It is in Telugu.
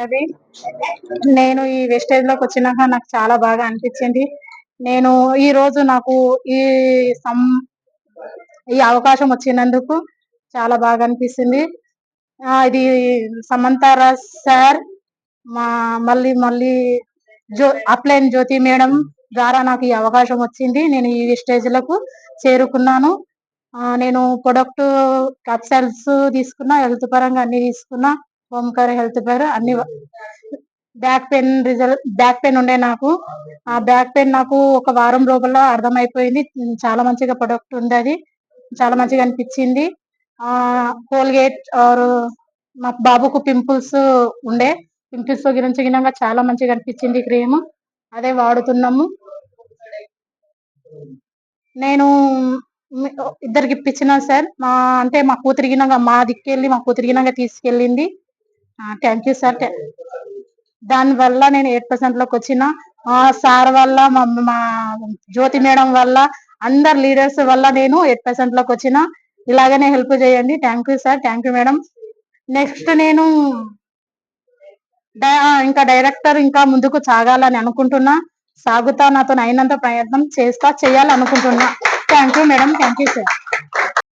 అది నేను ఈ వెస్టేజ్ లోకి వచ్చినాక నాకు చాలా బాగా అనిపించింది. నేను ఈ రోజు నాకు ఈ సం ఈ అవకాశం వచ్చినందుకు చాలా బాగా అనిపిస్తుంది. ఇది సమంతారాజ్ సార్ మా మళ్ళీ మళ్ళీ అప్లైన్ జ్యోతి మేడం ద్వారా నాకు ఈ అవకాశం వచ్చింది. నేను ఈ స్టేజ్ లకు చేరుకున్నాను. నేను ప్రొడక్ట్ క్యాప్సల్స్ తీసుకున్నా, హెల్త్ పరంగా అన్ని తీసుకున్నా. ఓంకార్ హెల్త్ పేరు అన్ని బ్యాక్ పెయిన్ ఉండే నాకు. ఆ బ్యాక్ పెయిన్ నాకు ఒక వారం లోపల అర్థమైపోయింది. చాలా మంచిగా ప్రొడక్ట్ ఉంది, అది చాలా మంచిగా అనిపించింది. కోల్గేట్ ఆర్ మా బాబుకు పింపుల్స్ ఉండే, పింపుల్స్ గురించి గినంగా చాలా మంచిగా అనిపించింది క్రీమ్, అదే వాడుతున్నాము. నేను ఇద్దరికి ఇప్పించిన సార్, అంటే మా కూతురిగినంగా మా దిక్కెళ్ళి మా కూతురిగినంగా తీసుకెళ్ళింది. Thank you sir. దాని వల్ల నేను 8% లోకి వచ్చిన. సార్ వల్ల మా జ్యోతి మేడం వల్ల అందరు లీడర్స్ వల్ల నేను 8% లోకి వచ్చిన. ఇలాగనే హెల్ప్ చేయండి. Thank you sir, thank you madam. Next నేను ఇంకా డైరెక్టర్ ఇంకా ముందుకు సాగాలని అనుకుంటున్నా. సాగుతా, నాతో అయినంత ప్రయత్నం చేయాలనుకుంటున్నా. Thank you madam, thank you sir.